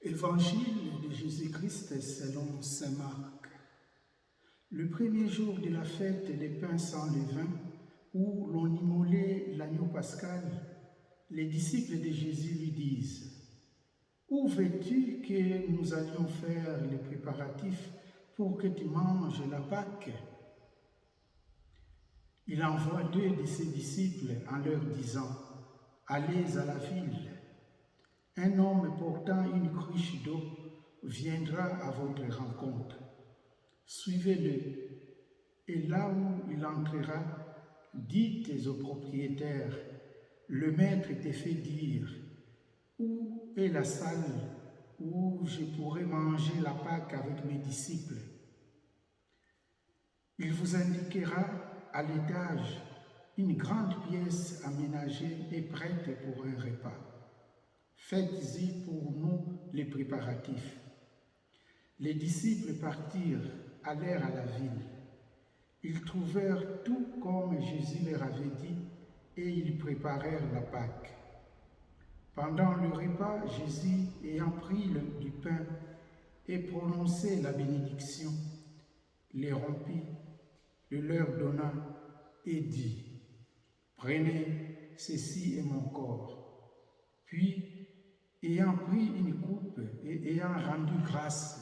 Évangile de Jésus-Christ selon saint Marc. Le premier jour de la fête des pains sans levain, où l'on immolait l'agneau pascal, les disciples de Jésus lui disent: « Où veux-tu que nous allions faire les préparatifs pour que tu manges la Pâque ?» Il envoie deux de ses disciples en leur disant: « Allez à la ville. Un homme portant une cruche d'eau viendra à votre rencontre. Suivez-le, et là où il entrera, dites au propriétaire: le maître te fait dire, où est la salle où je pourrai manger la Pâque avec mes disciples? Il vous indiquera à l'étage une grande pièce aménagée et prête pour un repas. Faites-y pour nous les préparatifs. » Les disciples partirent, allèrent à la ville. Ils trouvèrent tout comme Jésus leur avait dit et ils préparèrent la Pâque. Pendant le repas, Jésus, ayant pris du pain et prononcé la bénédiction, les rompit, le leur donna et dit: « Prenez, ceci est mon corps. » Puis, ayant pris une coupe et ayant rendu grâce,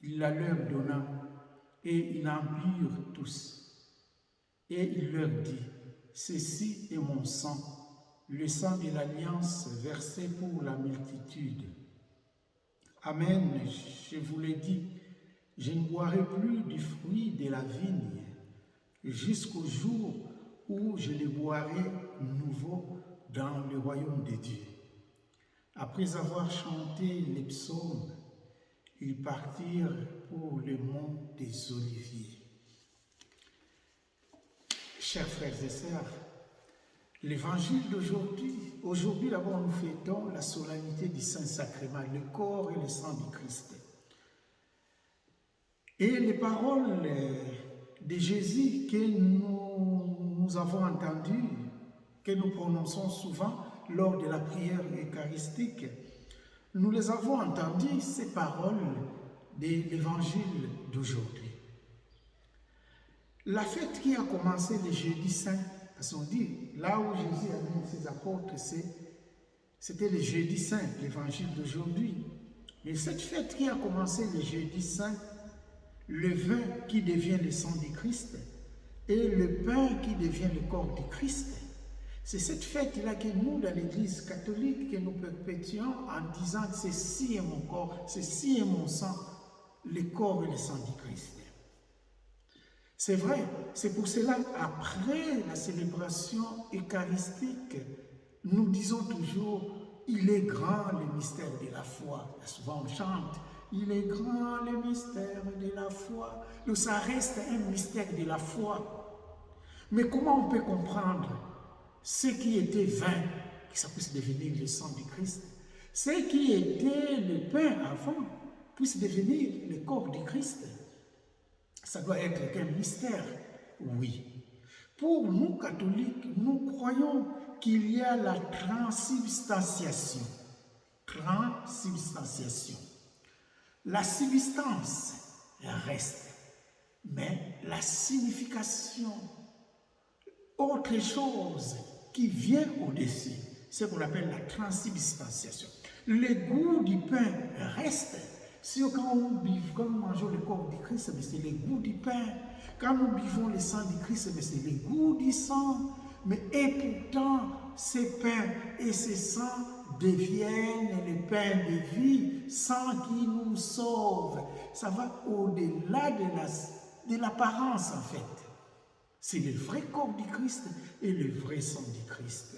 il la leur donna, et ils en burent tous. Et il leur dit: « Ceci est mon sang, le sang de l'alliance versé pour la multitude. Amen, je vous le dis, je ne boirai plus du fruit de la vigne jusqu'au jour où je le boirai nouveau dans le royaume de Dieu. » Après avoir chanté les psaumes, ils partirent pour le mont des Oliviers. Chers frères et sœurs, l'évangile d'aujourd'hui d'abord nous fêtons la solennité du Saint-Sacrement, le corps et le sang du Christ. Et les paroles de Jésus que nous avons entendues, que nous prononçons souvent lors de la prière eucharistique, nous les avons entendues, ces paroles de l'évangile d'aujourd'hui. La fête qui a commencé le jeudi saint, parce qu'on dit, là où Jésus a mis ses apôtres, c'était le jeudi saint, l'évangile d'aujourd'hui. Mais cette fête qui a commencé le jeudi saint, le vin qui devient le sang du Christ et le pain qui devient le corps du Christ, c'est cette fête-là que nous, dans l'Église catholique, que nous perpétuons en disant que ceci est mon corps, ceci est mon sang, le corps et le sang du Christ. C'est vrai, c'est pour cela, après la célébration eucharistique, nous disons toujours: il est grand le mystère de la foi. Souvent on chante: il est grand le mystère de la foi. Donc ça reste un mystère de la foi. Mais comment on peut comprendre ce qui était vin, que ça puisse devenir le sang du Christ, ce qui était le pain avant, puisse devenir le corps du Christ? Ça doit être un mystère, oui. Pour nous, catholiques, nous croyons qu'il y a la transubstantiation. Transubstantiation. La substance reste, mais la signification, autre chose qui vient au-dessus, c'est ce qu'on appelle la transubstantiation. Le goût du pain reste. Si quand nous mangeons le corps du Christ, c'est le goût du pain. Quand nous buvons le sang du Christ, c'est le goût du sang. Et pourtant, ces pains et ces sangs deviennent le pain de vie, sang qui nous sauve. Ça va au-delà de l'apparence, en fait. C'est le vrai corps du Christ et le vrai sang du Christ.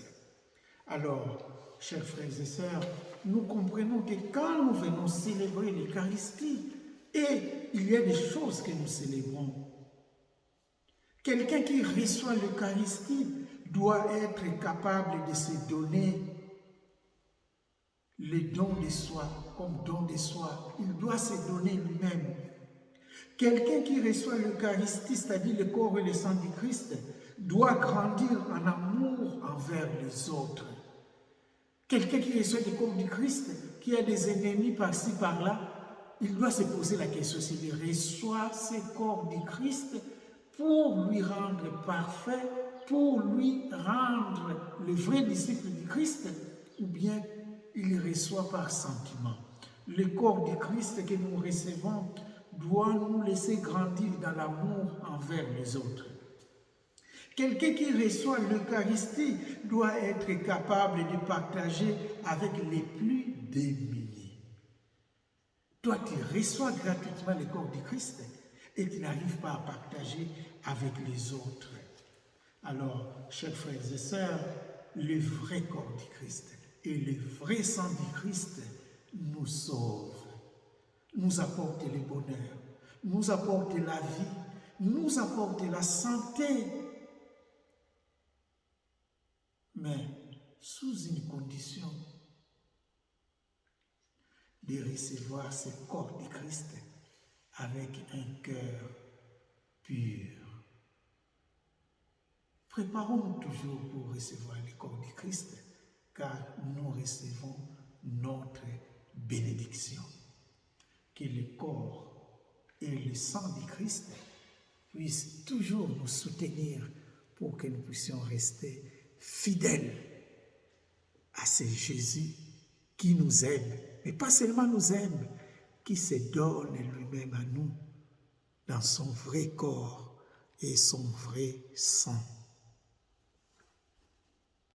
Alors, chers frères et sœurs, nous comprenons que quand nous venons célébrer l'Eucharistie, et il y a des choses que nous célébrons, quelqu'un qui reçoit l'Eucharistie doit être capable de se donner le don de soi comme don de soi. Il doit se donner lui-même. Quelqu'un qui reçoit l'Eucharistie, c'est-à-dire le corps et le sang du Christ, doit grandir en amour envers les autres. Quelqu'un qui reçoit le corps du Christ qui a des ennemis par-ci, par-là, il doit se poser la question s'il reçoit ce corps du Christ pour lui rendre parfait, pour lui rendre le vrai disciple du Christ, ou bien il reçoit par sentiment. Le corps du Christ que nous recevons doit nous laisser grandir dans l'amour envers les autres. Quelqu'un qui reçoit l'Eucharistie doit être capable de partager avec les plus démunis. Toi, tu reçois gratuitement le corps du Christ et tu n'arrives pas à partager avec les autres. Alors, chers frères et sœurs, le vrai corps du Christ et le vrai sang du Christ nous sauve, nous apporte le bonheur, nous apporte la vie, nous apporte la santé. Mais sous une condition de recevoir ce corps du Christ avec un cœur pur. Préparons-nous toujours pour recevoir le corps du Christ, car nous recevons notre bénédiction. Que le corps et le sang du Christ puissent toujours nous soutenir pour que nous puissions rester fidèles à ce Jésus qui nous aime, mais pas seulement nous aime, qui se donne lui-même à nous dans son vrai corps et son vrai sang.